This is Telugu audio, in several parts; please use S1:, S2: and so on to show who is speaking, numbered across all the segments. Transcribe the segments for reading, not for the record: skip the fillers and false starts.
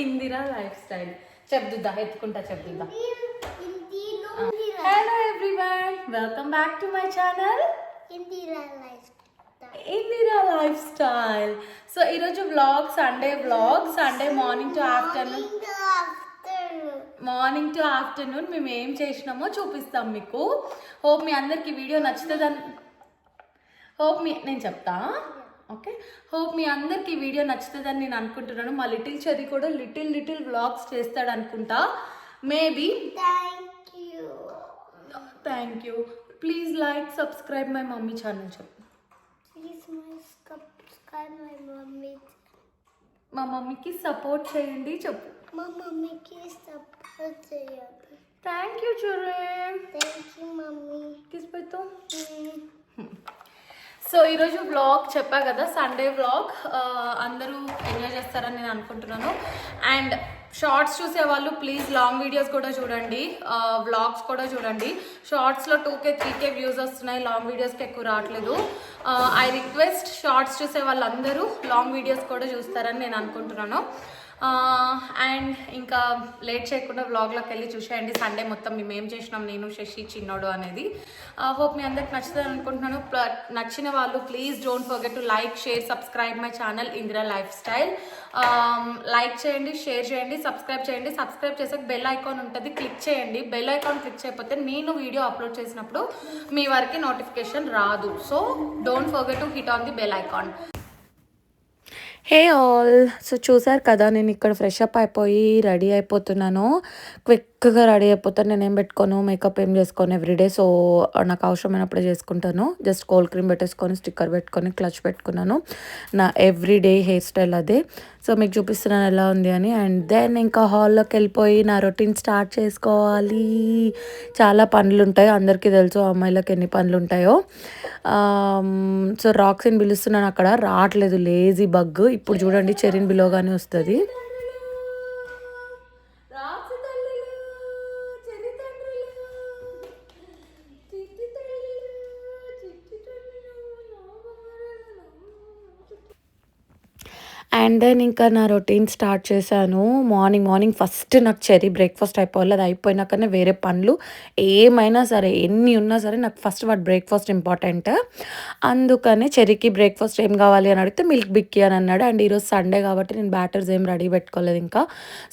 S1: ఇందిరా లైఫ్ స్టైల్ చెప్దుద్దా, ఎత్తుకుంటా చెప్దుద్దా. Hello everyone, welcome back to my channel Indira lifestyle. So ఈరోజు vlog, Sunday morning to afternoon మేము ఏం చేసినామో చూపిస్తాం మీకు. హోప్ మీ అందరికి వీడియో నచ్చుతుందని నేను చెప్తా. ఓకే, హోప్ మీ అందరికి వీడియో నచ్చుతుందని నేను అనుకుంటున్నాను. మా లిటిల్ చెర్రీ కూడా లిటిల్ వ్లాగ్స్ చేస్తాడు అనుకుంటా, maybe. Thank you. Please like, subscribe my mummy channel చెప్పు. మా మమ్మీకి సపోర్ట్ చేయండి చెప్పు.
S2: మా మమ్మీకి సపోర్ట్ చేయండి.
S1: Thank you cherry.
S2: Thank you mummy.
S1: Kiss పెట్టు. సో ఈరోజు వ్లాగ్ చెప్పా కదా, సండే వ్లాగ్. అందరూ ఎంజాయ్ చేస్తారని నేను అనుకుంటున్నాను. అండ్ షార్ట్స్ చూసే వాళ్ళు ప్లీజ్ లాంగ్ వీడియోస్ కూడా చూడండి, వ్లాగ్స్ కూడా చూడండి. షార్ట్స్లో 2K 3K వ్యూస్ వస్తున్నాయి, లాంగ్ వీడియోస్కి ఎక్కువ రావట్లేదు. ఐ రిక్వెస్ట్ షార్ట్స్ చూసే వాళ్ళందరూ లాంగ్ వీడియోస్ కూడా చూస్తారని నేను అనుకుంటున్నాను. అండ్ ఇంకా లేట్ చేయకుండా వ్లాగ్లోకి వెళ్ళి చూసేయండి. సండే మొత్తం మేము ఏం చేసినాం, నేను, శశి, చిన్నోడు అనేది. హోప్ మీ అందరికి నచ్చుతుంది అనుకుంటున్నాను. నచ్చిన వాళ్ళు please don't forget to like, share, subscribe my channel Indira life style. Like చేయండి, షేర్ చేయండి, సబ్స్క్రైబ్ చేయండి. సబ్స్క్రైబ్ చేసాక బెల్ ఐకాన్ ఉంటుంది, క్లిక్ చేయండి. బెల్ ఐకాన్ క్లిక్ చేయకపోతే నేను వీడియో అప్లోడ్ చేసినప్పుడు మీ వరకు నోటిఫికేషన్ రాదు. So don't forget to hit on the bell icon. Hey all, so చూసారు కదా, నేను ఇక్కడ ఫ్రెష్ అప్ అయిపోయి రెడీ అయిపోతున్నాను. క్విక్గా రెడీ అయిపోతాను. నేను ఏం పెట్టుకోను, మేకప్ ఏం చేసుకోను ఎవ్రీడే. సో నాకు అవసరమైనప్పుడే చేసుకుంటాను. జస్ట్ కోల్డ్ క్రీమ్ పెట్టేసుకొని, స్టిక్కర్ పెట్టుకొని, క్లచ్ పెట్టుకున్నాను. నా ఎవ్రీడే హెయిర్ స్టైల్ అదే. సో మీకు చూపిస్తున్నాను ఎలా ఉంది అని. అండ్ దెన్ ఇంకా హాల్లోకి వెళ్ళిపోయి నా రొటీన్ స్టార్ట్ చేసుకోవాలి. చాలా పనులు ఉంటాయి, అందరికీ తెలుసు అమ్మాయిలకు ఎన్ని పనులు ఉంటాయో. సో రాక్సిన్ పిలుస్తున్నాను, అక్కడ రావట్లేదు, లేజీ బగ్. ఇప్పుడు చూడండి, చెర్రీని బిలోగానే వస్తుంది. అండ్ దెన్ ఇంకా నా రొటీన్ స్టార్ట్ చేశాను. మార్నింగ్ ఫస్ట్ నాకు చెర్రీ బ్రేక్ఫాస్ట్ అయిపోవాలి. అది అయిపోయినాకనే వేరే పనులు ఏమైనా సరే, ఎన్ని ఉన్నా సరే నాకు ఫస్ట్ వాటి బ్రేక్ఫాస్ట్ ఇంపార్టెంట్. అందుకనే చెర్రీకి బ్రేక్ఫాస్ట్ ఏం కావాలి అని అడిగితే మిల్క్ బిక్కీ అని అన్నాడు. అండ్ ఈరోజు సండే కాబట్టి నేను బ్యాటర్స్ ఏం రెడీ పెట్టుకోలేదు ఇంకా.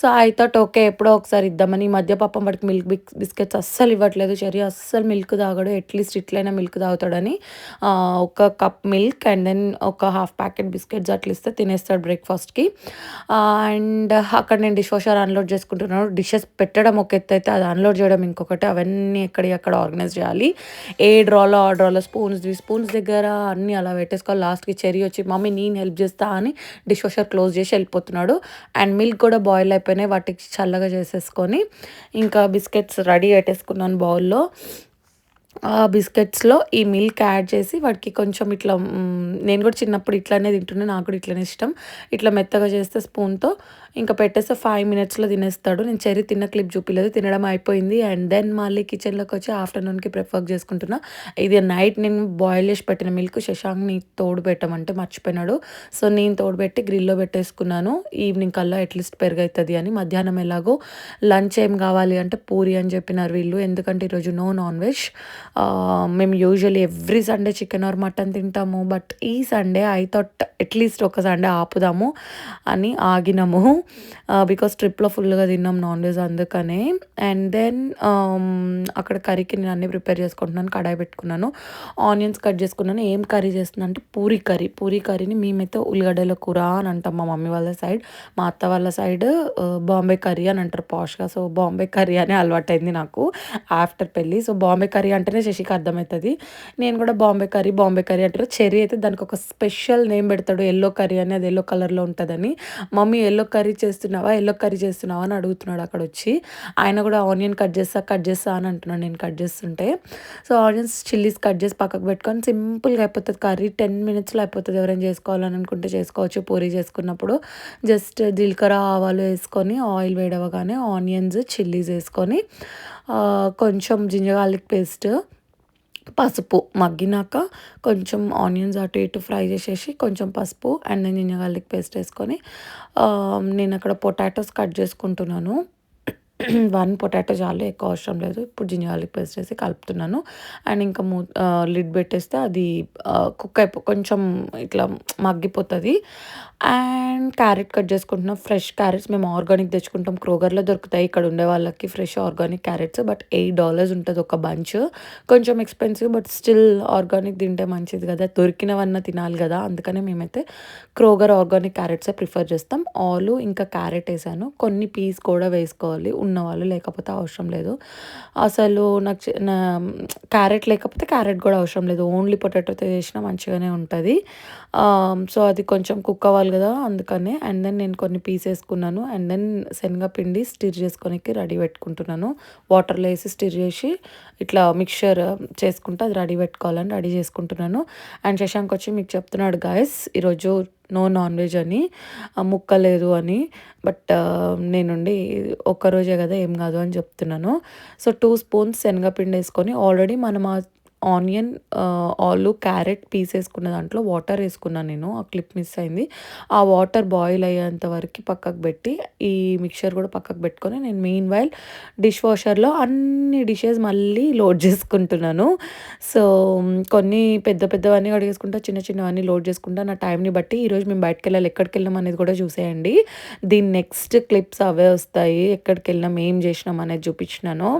S1: సో ఐ థాట్ ఓకే, ఎప్పుడో ఒకసారి ఇద్దామని. ఈ మధ్య పాపం వాడికి మిల్క్ బిస్కెట్స్ అస్సలు ఇవ్వట్లేదు. చెర్రీ అస్సలు మిల్క్ తాగడు, అట్లీస్ట్ ఇట్లయినా మిల్క్ తాగుతాడని ఒక కప్ మిల్క్ అండ్ దెన్ ఒక హాఫ్ ప్యాకెట్ బిస్కెట్స్ అట్లా ఇస్తే తినేస్తాడు బ్రేక్ఫాస్ట్కి. అండ్ అక్కడ నేను డిష్ వాషర్ అన్లోడ్ చేసుకుంటున్నాను. డిషెస్ పెట్టడం ఒక ఎత్తు అయితే అది అన్లోడ్ చేయడం ఇంకొకటి. అవన్నీ ఎక్కడ ఆర్గనైజ్ చేయాలి. ఏ డ్రాలో ఆ డ్రాలో స్పూన్స్ దగ్గర అన్నీ అలా పెట్టేసుకోవాలి. లాస్ట్కి చెర్రీ వచ్చి మమ్మీ నేను హెల్ప్ చేస్తా అని డిష్ వాషర్ క్లోజ్ చేసి వెళ్ళిపోతున్నాడు. అండ్ మిల్క్ కూడా బాయిల్ అయిపోయినాయి, వాటికి చల్లగా చేసేసుకొని ఇంకా బిస్కెట్స్ రెడీ పెట్టేసుకున్నాను బౌల్లో. బిస్కెట్స్లో ఈ మిల్క్ యాడ్ చేసి వాటికి కొంచెం ఇట్లా, నేను కూడా చిన్నప్పుడు ఇట్లానే తింటుండే, నాకు కూడా ఇట్లనే ఇష్టం. ఇట్లా మెత్తగా చేస్తే స్పూన్తో ఇంకా పెట్టేస్తే 5 minutesలో తినేస్తాడు. నేను చెర్రీ తిన్న క్లిప్ చూపిలేదు, తినడం అయిపోయింది. అండ్ దెన్ మళ్ళీ కిచెన్లోకి వచ్చి ఆఫ్టర్నూన్కి ప్రిఫర్ చేసుకుంటున్నా. ఇది నైట్ నేను బాయిల్ చేసి పెట్టిన మిల్క్ శశాంక్ని తోడు పెట్టమంటే మర్చిపోయినాడు. సో నేను తోడు పెట్టి గ్రిల్లో పెట్టేసుకున్నాను. ఈవినింగ్ కల్లా అట్లీస్ట్ పెరుగవుతుంది అని. మధ్యాహ్నం ఎలాగో లంచ్ ఏం కావాలి అంటే పూరి అని చెప్పినారు వీళ్ళు, ఎందుకంటే ఈరోజు నో నాన్ వెజ్. మేము usually every Sunday chicken or mutton తింటాము, బట్ ఈ సండే ఐ థాట్ అట్లీస్ట్ ఒక సండే ఆపుదాము అని ఆగినాము. బికాస్ ట్రిప్లో ఫుల్గా తిన్నాం నాన్ వెజ్, అందుకనే. అండ్ దెన్ అక్కడ కర్రీకి నేను అన్నీ ప్రిపేర్ చేసుకుంటున్నాను. కడాయి పెట్టుకున్నాను, ఆనియన్స్ కట్ చేసుకున్నాను. ఏం కర్రీ చేస్తున్నా అంటే పూరీ కర్రీని మేమైతే ఉల్లిగడ్డల కూర అని అంటాం మా మమ్మీ వాళ్ళ సైడ్. మా అత్త వాళ్ళ సైడ్ బాంబే కర్రీ అని అంటారు పాష్గా. సో బాంబే కర్రీ అనే అలవాటైంది నాకు ఆఫ్టర్ పెళ్ళి. సో బాంబే కర్రీ అంటేనే శశికి అర్థమవుతుంది. నేను కూడా బాంబే కర్రీ అంటారు. చెర్రీ అయితే దానికి ఒక స్పెషల్ నేమ్ పెడతాడు, ఎల్లో కర్రీ అని. అది ఎల్లో కలర్లో ఉంటుందని. మమ్మీ ఎల్లో కర్రీ చేస్తున్నావా అని అడుగుతున్నాడు అక్కడ వచ్చి. ఆయన కూడా ఆనియన్ కట్ చేస్తా అని అంటున్నాడు నేను కట్ చేస్తుంటే. సో ఆనియన్స్ చిల్లీస్ కట్ చేసి పక్కకు పెట్టుకొని సింపుల్గా అయిపోతుంది కర్రీ. 10 minutesలో అయిపోతుంది. ఎవరైనా చేసుకోవాలని అనుకుంటే చేసుకోవచ్చు. పూరీ చేసుకున్నప్పుడు జస్ట్ జీలకర్ర ఆవాలు వేసుకొని ఆయిల్ వేడవగానే ఆనియన్స్ చిల్లీస్ వేసుకొని కొంచెం జింజర్ గార్లిక్ పేస్ట్ పసుపు మగ్గినాక కొంచెం ఆనియన్స్ అటు ఇటు ఫ్రై చేసేసి కొంచెం పసుపు and then ginger garlic paste వేసుకొని నేను అక్కడ పొటాటోస్ కట్ చేసుకుంటున్నాను. 1 పొటాటో చాలు, ఎక్కువ అవసరం లేదు. ఇప్పుడు జింజర్ గార్లిక్ పేస్ట్ వేసి కలుపుతున్నాను. అండ్ ఇంకా లిడ్ పెట్టేస్తే అది కుక్ కొంచెం ఇట్లా మగ్గిపోతుంది. అండ్ క్యారెట్ కట్ చేసుకుంటున్నాం. ఫ్రెష్ క్యారెట్స్ మేము ఆర్గానిక్ తెచ్చుకుంటాం, క్రోగర్లో దొరుకుతాయి ఇక్కడ ఉండే వాళ్ళకి ఫ్రెష్ ఆర్గానిక్ క్యారెట్స్. బట్ $8 ఉంటుంది ఒక బంచ్. కొంచెం ఎక్స్పెన్సివ్ బట్ స్టిల్ ఆర్గానిక్ తింటే మంచిది కదా, దొరికినవన్నా తినాలి కదా. అందుకనే మేమైతే క్రోగర్ ఆర్గానిక్ క్యారెట్సే ప్రిఫర్ చేస్తాం. ఆలు ఇంకా క్యారెట్ వేసాను, కొన్ని పీస్ కూడా వేసుకోవాలి ఉన్నవాళ్ళు, లేకపోతే అవసరం లేదు. అసలు నాకు క్యారెట్ లేకపోతే క్యారెట్ కూడా అవసరం లేదు, ఓన్లీ పొటాటోతో చేసినా మంచిగానే ఉంటుంది. సో అది కొంచెం కుక్ అవ్వాలి కదా అందుకనే. అండ్ దెన్ నేను కొన్ని పీస్ వేసుకున్నాను. అండ్ దెన్ శనగపిండి స్టిర్ చేసుకోనికి రెడీ పెట్టుకుంటున్నాను. వాటర్లో వేసి స్టిర్ చేసి ఇట్లా మిక్చర్ చేసుకుంటే అది రెడీ చేసుకుంటున్నాను. అండ్ శశాంక్ వచ్చి మీకు చెప్తున్నాడు గాయస్ ఈరోజు నో నాన్ వెజ్ అని, ముక్కలేదు అని. బట్ నేనుండి ఒక్కరోజే కదా ఏం కాదు అని చెప్తున్నాను. సో 2 స్పూన్స్ శనగపిండి వేసుకొని ఆల్రెడీ మనం ఆనియన్ ఆలు క్యారెట్ పీస్ వేసుకున్న దాంట్లో వాటర్ వేసుకున్నాను నేను, ఆ క్లిప్ మిస్ అయింది. ఆ వాటర్ బాయిల్ అయ్యేంత వరకు పక్కకు పెట్టి ఈ మిక్చర్ కూడా పక్కకు పెట్టుకొని నేను మెయిన్ వైల్ డిష్ వాషర్లో అన్ని డిషెస్ మళ్ళీ లోడ్ చేసుకుంటున్నాను. సో కొన్ని పెద్దవన్నీ కడిగేసుకుంటా, చిన్నవన్నీ లోడ్ చేసుకుంటా నా టైంని బట్టి. ఈరోజు మేము బయటకు వెళ్ళాలి, ఎక్కడికి వెళ్ళాం అనేది కూడా చూసేయండి. దీని నెక్స్ట్ క్లిప్స్ అవే వస్తాయి, ఎక్కడికి వెళ్ళినాం ఏం చేసినాం అనేది చూపించినాను.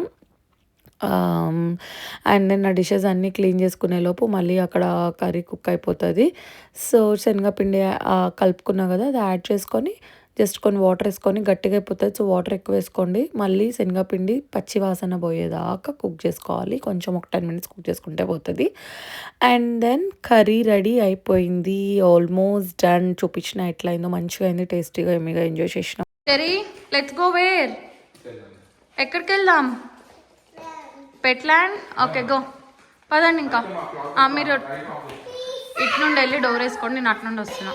S1: అండ్ దెన్ నా డిషెస్ అన్నీ క్లీన్ చేసుకునే లోపు మళ్ళీ అక్కడ కర్రీ కుక్ అయిపోతుంది. సో శనగపిండి కలుపుకున్నా కదా, అది యాడ్ చేసుకొని జస్ట్ కొన్ని వాటర్ వేసుకొని గట్టిగా అయిపోతుంది. సో వాటర్ ఎక్కువ వేసుకోండి. మళ్ళీ శనగపిండి పచ్చి వాసన పోయేదాకా కుక్ చేసుకోవాలి, కొంచెం ఒక 10 minutes కుక్ చేసుకుంటే పోతుంది. అండ్ దెన్ కర్రీ రెడీ అయిపోయింది, ఆల్మోస్ట్ డన్. చూపించిన ఎట్లా అయిందో, మంచిగా అయింది, టేస్టీగా ఏమిగా ఎంజాయ్ చేసినాం. సరే లెట్స్ గో. వేర్ ఎక్కడికి వెళ్దాం? పెట్ల్యాండ్. ఓకే గో, పదండి. ఇంకా మీరు ఇటు నుండి వెళ్ళి డోర్ వేసుకోండి, నేను అటు నుండి వస్తున్నా.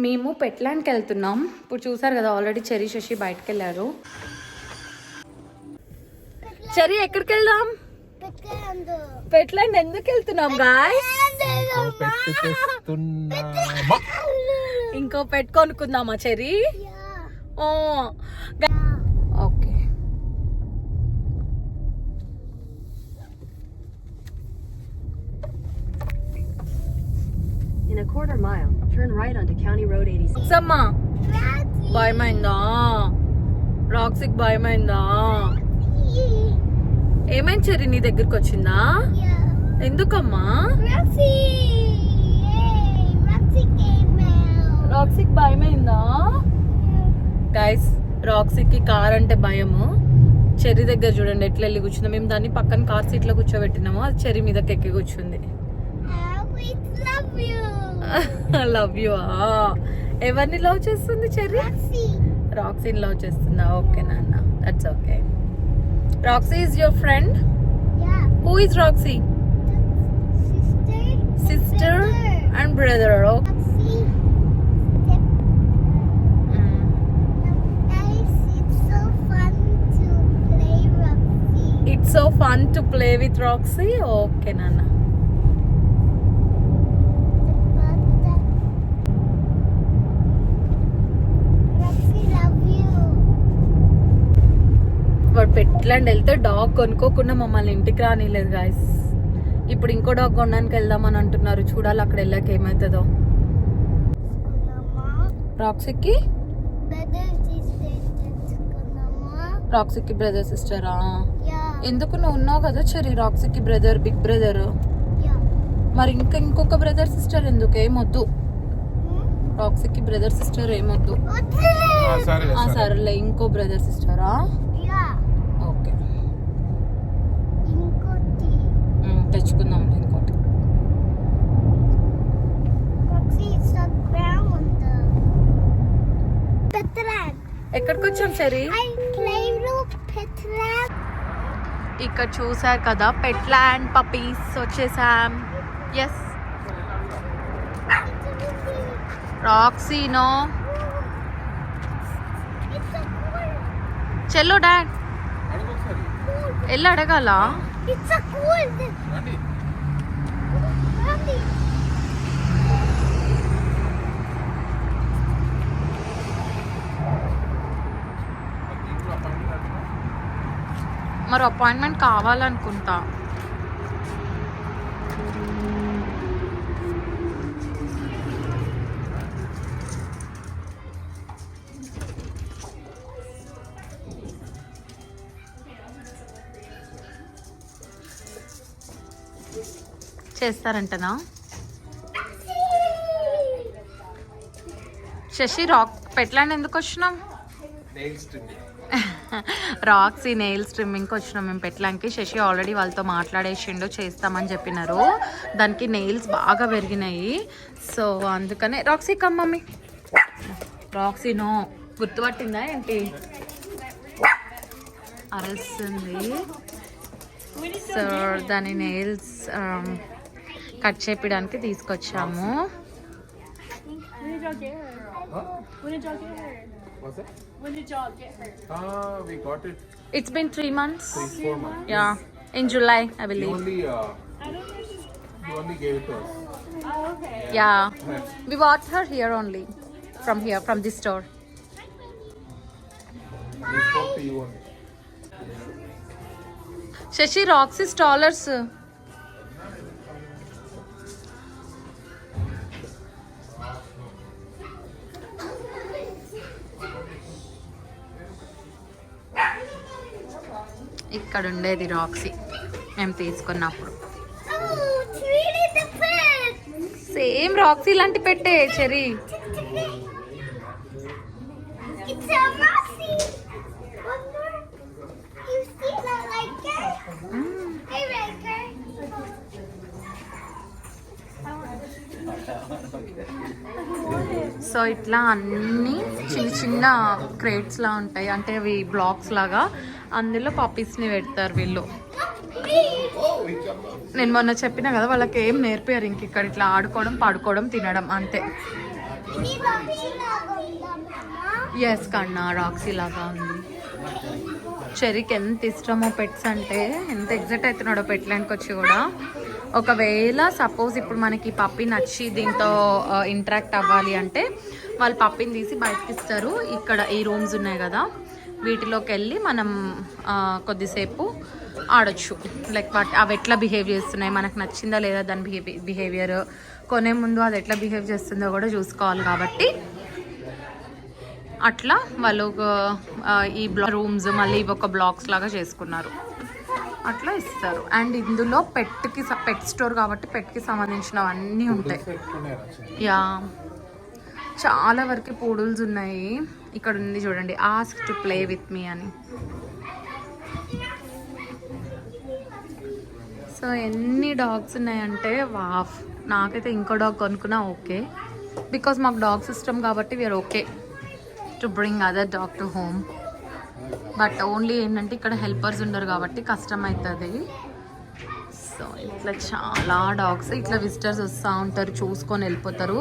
S1: మేము పెట్ల్యాండ్కి వెళ్తున్నాం. ఇప్పుడు చూసారు కదా ఆల్రెడీ చెరీ శశి బయటకు వెళ్ళారు. చెరీ ఎక్కడికి వెళ్దాం? పెట్ల్యాండ్ ఎందుకు వెళ్తున్నాం గాయ్స్? ఇంకో పెట్ కొనుక్కుందామా Cherry? Okay.
S3: In a quarter mile, turn right onto County Road 86.
S1: సమ్మా భయమైందా? రాక్సిక్ భయమైందా? ఏమైంది చెరీ, నీ దగ్గరికి వచ్చిందా? ఎందుకమ్మా? రాక్సిక్ భయమైందా? గైస్, రాక్సిక్కి కార్ అంటే భయము. చెరీ దగ్గర చూడండి ఎట్లా వెళ్ళి కూర్చుందా. మేము దాన్ని పక్కన కార్ సీట్లో కూర్చోబెట్టినాము, అది చెరీ మీదకి ఎక్కి కూర్చుంది. Love you. ఎవరిని లవ్ చేస్తుంది చెర్రీ? రాక్సీని లవ్ చేస్తుందా? ఓకే నాన్న, that's okay. Roxy is your friend? Who is Roxy? Sister and brother. It's so fun to play with Roxy. Okay నాన్న. వాడు పెట్ల్యాండ్ వెళ్తే డాగ్ కొనుక్కోకుండా మమ్మల్ని ఇంటికి రానిలేదు గాయస్. ఇప్పుడు ఇంకో డాగ్ కొనడానికి వెళ్దామని అంటున్నారు, చూడాలి అక్కడ వెళ్ళాక ఏమవుతుందో. రాక్సిక్కి బ్రదర్ సిస్టరా? ఎందుకు, నువ్వు ఉన్నావు కదా చెరీ, రాక్సిక్కి బ్రదర్, బిగ్ బ్రదర్. మరి ఇంకొక బ్రదర్ సిస్టర్ ఎందుకు? ఏమొద్దు, రాక్సిక్కి బ్రదర్ సిస్టర్ ఏమొద్దు. సరేలే, ఇంకో బ్రదర్ సిస్టరా? ఓకే, తెచ్చుకుందాం ఇంకోటి. ఎక్కడికి వచ్చాం సరే? ఇక్కడ చూసారు కదా పెట్ ల్యాండ్ పప్పీస్ వచ్చేసాం. ఎస్ రాక్సీనో చెల్లో డాడ్ వెళ్ళి అడగాల.
S2: It's a cold. Mommy.
S1: మరి అపాయింట్మెంట్ కావాలనుకుంటా. చేస్తారంటనా? శశి పెట్లండి ఎందుకు వచ్చినాం? రాక్సీ నెయిల్స్ ట్రిమ్మింగ్కి వచ్చినాం మేము పెట్లంకి. శశి ఆల్రెడీ వాళ్ళతో మాట్లాడేసిండు, చేస్తామని చెప్పినారు. దానికి నెయిల్స్ బాగా పెరిగినాయి. సో అందుకనే Roxy come mummy. Roxy no గుర్తుపట్టిందా ఏంటి? అరస్తుంది. సో దాని నెయిల్స్ కట్ చేపించడానికి తీసుకొచ్చాము.
S4: We got it.
S1: It's been 3 months.
S4: 4 months.
S1: Yeah, in July I believe.
S4: You only gave it to us.
S1: Yeah, we bought her here only, from this store.
S4: We spoke to you only.
S1: Shashi, Roxy stallers. ఇక్కడ ఉండేది రాక్సీ మేము తీసుకున్నప్పుడు.
S2: Oh, it's really the pet.
S1: Same Roxy లాంటి పెట్టే cherry.
S2: It's a Roxy. One more. You see that like her? Hey, like her.
S1: So ఇట్లా అన్నీ చిన్న చిన్న క్రేట్స్ లా ఉంటాయి, అంటే అవి బ్లాక్స్ లాగా. అందులో పప్పీస్ని పెడతారు వీళ్ళు. నేను మొన్న చెప్పిన కదా వాళ్ళకి ఏం నేర్పారు, ఇంక ఇక్కడ ఇట్లా ఆడుకోవడం, పడుకోవడం, తినడం అంతే. ఎస్ కన్నా రాక్సీ లాగా ఉంది. చెరీకి ఎంత ఇష్టమో పెట్స్ అంటే, ఎంత ఎగ్జైట్ అవుతున్నాడో పెట్లాండ్కి వచ్చి కూడా. ఒకవేళ సపోజ్ ఇప్పుడు మనకి పప్పి నచ్చి దీంతో ఇంటరాక్ట్ అవ్వాలి అంటే వాళ్ళు పప్పిని తీసి బయటకి ఇస్తారు. ఇక్కడ ఈ రూమ్స్ ఉన్నాయి కదా, వీటిలోకి వెళ్ళి మనం కొద్దిసేపు ఆడొచ్చు. లైక్ అవి ఎట్లా బిహేవ్ చేస్తున్నాయి, మనకు నచ్చిందా లేదా దాని బిహేవియర్, కొనే ముందు అది ఎట్లా బిహేవ్ చేస్తుందో కూడా చూసుకోవాలి. కాబట్టి అట్లా వాళ్ళు ఈ రూమ్స్ మళ్ళీ ఒక బ్లాక్స్ లాగా చేసుకున్నారు, అట్లా ఇస్తారు. అండ్ ఇందులో పెట్ స్టోర్ కాబట్టి పెట్కి సంబంధించినవన్నీ ఉంటాయి. యా, చాలా వరకు పూడుల్స్ ఉన్నాయి. ఇక్కడ ఉంది చూడండి, ask to play with me అని. సో ఎన్ని డాగ్స్ ఉన్నాయంటే వాఫ్. నాకైతే ఇంకో డాగ్ కొనుక్కున్నా ఓకే, బికాస్ మాకు డాగ్స్ ఇష్టం కాబట్టి we're okay to bring other dog to home. But only ఏంటంటే ఇక్కడ హెల్పర్స్ ఉండరు కాబట్టి కష్టం అవుతుంది. సో ఇట్లా చాలా డాగ్స్, ఇట్లా విజిటర్స్ వస్తూ ఉంటారు, చూసుకొని వెళ్ళిపోతారు,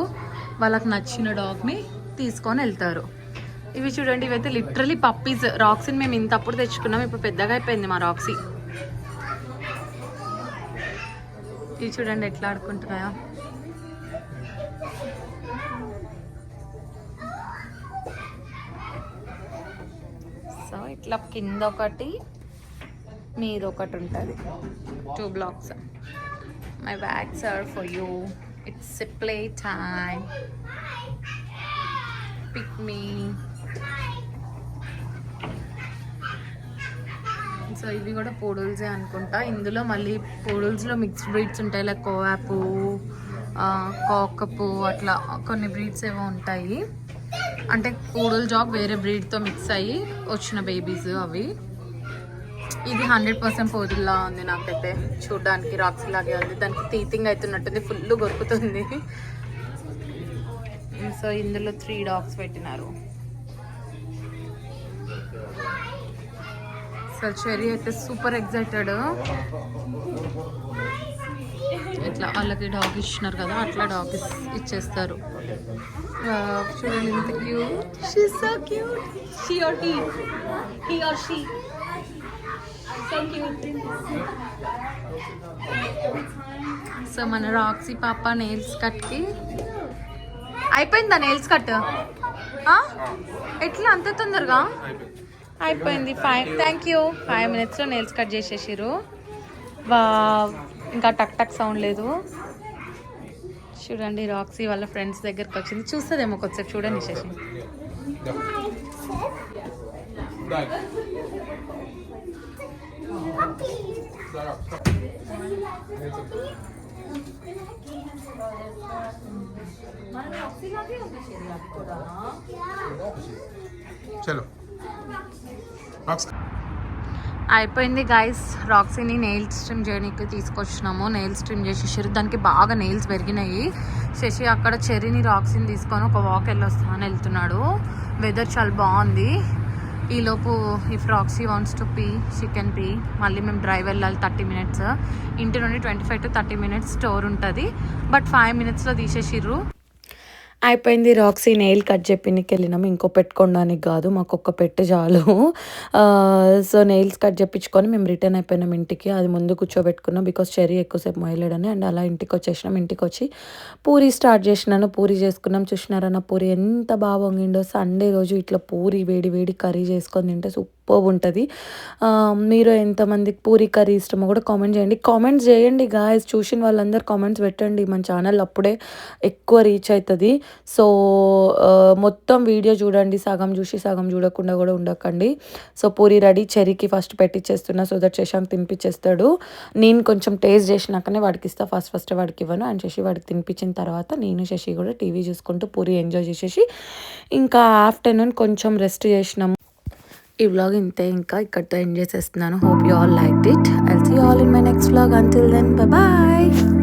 S1: వాళ్ళకి నచ్చిన డాగ్ని తీసుకొని వెళ్తారు. ఇవి చూడండి, ఇవైతే లిటరలీ పప్పీస్. రాక్సీని మేము ఇంతప్పుడు తెచ్చుకున్నాం, ఇప్పుడు పెద్దగా అయిపోయింది మా రాక్సీ. ఇవి చూడండి ఎట్లా ఆడుకుంటున్నాయో. సో ఇట్లా కింద ఒకటి మీద ఒకటి ఉంటుంది, 2 blocks. My bags are for you. It's a play time. Pick me. So ఇవి కూడా పూడుల్సే అనుకుంటా. ఇందులో మళ్ళీ పూడుల్స్లో మిక్స్డ్ బ్రీడ్స్ ఉంటాయి, లైక్ కోవాపు, కాకపు, అట్లా కొన్ని బ్రీడ్స్ ఏవో ఉంటాయి. అంటే పూడుల్ జాబ్ వేరే బ్రీడ్తో మిక్స్ అయ్యి వచ్చిన బేబీస్ అవి. ఇది 100% పూడుల్లా ఉంది నాకైతే, చూడడానికి రాక్సీ లాగే ఉంది. దానికి టీతింగ్ అవుతున్నట్టుంది, ఫుల్ గొరుకుతుంది. సో ఇందులో 3 డాగ్స్ పెట్టినారు. అసలు చెర్రీ అయితే సూపర్ ఎక్సైటెడ్. ఇట్లా వాళ్ళకి డాగ్ ఇచ్చినారు కదా, అట్లా డాగ్ ఇచ్చేస్తారు. చూడండి ఎంత cute. She so cute. She or he, he or she, so cute. So మన రాక్సీ పాప నెయిల్స్ కట్కి అయిపోయిందా? నెయిల్స్ కట్ ఎట్లా అంత తొందరగా అయిపోయింది? Thank you. 5 minutesలో నెయిల్స్ కట్ చేసేసారు. వా, ఇంకా టక్ టక్ సౌండ్ లేదు. చూడండి రాక్సీ వాళ్ళ ఫ్రెండ్స్ దగ్గరికి వచ్చింది. చూస్తుందేమో కొద్దిసేపు, చూడండి శశి.
S4: చలో
S1: అయిపోయింది గైస్. రాక్సీని నెయిల్స్ ట్రిమ్ చేయడానికి తీసుకొచ్చినాము. నెయిల్స్ ట్రిమ్ చేసేసారు. దానికి బాగా నెయిల్స్ పెరిగినాయి. శశి అక్కడ చెర్రీని రాక్సీని తీసుకొని ఒక వాక్ వెళ్ళొస్తాను వెళ్తున్నాడు. వెదర్ చాలా బాగుంది. ఈలోపు if Roxy wants to P, she can P. మళ్ళీ మేము డ్రైవ్ వెళ్ళాలి 30 minutes. ఇంటి నుండి 25 to 30 minutes స్టోర్ ఉంటుంది. బట్ 5 minutesలో తీసేసిర్రు. అయిపోయింది. రాక్సీ నెయిల్ కట్ చెప్పినికి వెళ్ళినాము. ఇంకో పెట్టుకోవడానికి కాదు, మాకు ఒక్క పెట్టు చాలు. సో నెయిల్స్ కట్ చెప్పించుకొని మేము రిటర్న్ అయిపోయినాం ఇంటికి. అది ముందు కూర్చోబెట్టుకున్నాం బికాస్ చెర్రీ ఎక్కువసేపు మొయలేడని. అండ్ అలా ఇంటికి వచ్చేసినాం. ఇంటికి వచ్చి పూరి స్టార్ట్ చేసినాను. పూరి చేసుకున్నాం. చూసినారా నా పూరి ఎంత బాగా వంగిండో. సండే రోజు ఇట్లా పూరి వేడి వేడి కర్రీ చేసుకొని తింటే సూపర్ ఉంటుంది. మీరు ఎంతమందికి పూరి కర్రీ ఇష్టమో కూడా కామెంట్ చేయండి. కామెంట్స్ చేయండి గాయస్. చూసిన వాళ్ళందరూ కామెంట్స్ పెట్టండి. మన ఛానల్ అప్పుడే ఎక్కువ రీచ్ అవుతుంది. సో మొత్తం వీడియో చూడండి. సగం చూసి సగం చూడకుండా కూడా ఉండకండి. So puri ready. చెర్రీకి ఫస్ట్ పెట్టించేస్తున్నా సో దట్ శశాంక్ తినిపించేస్తాడు. నేను కొంచెం టేస్ట్ చేసినాకనే వాడికి ఇస్తా. ఫస్ట్ వాడికి ఇవ్వను. అండ్ శశి వాడికి తినిపించిన తర్వాత నేను శశి కూడా టీవీ చూసుకుంటూ పూరి ఎంజాయ్ చేసేసి ఇంకా ఆఫ్టర్నూన్ కొంచెం రెస్ట్ చేసినాము. ఈ వ్లాగ్ ఇంతే, ఇంకా ఇక్కడితో ఎండ్ చేసేస్తున్నాను. Hope you all liked it. I'll see you all in my next vlog. Until then bye bye.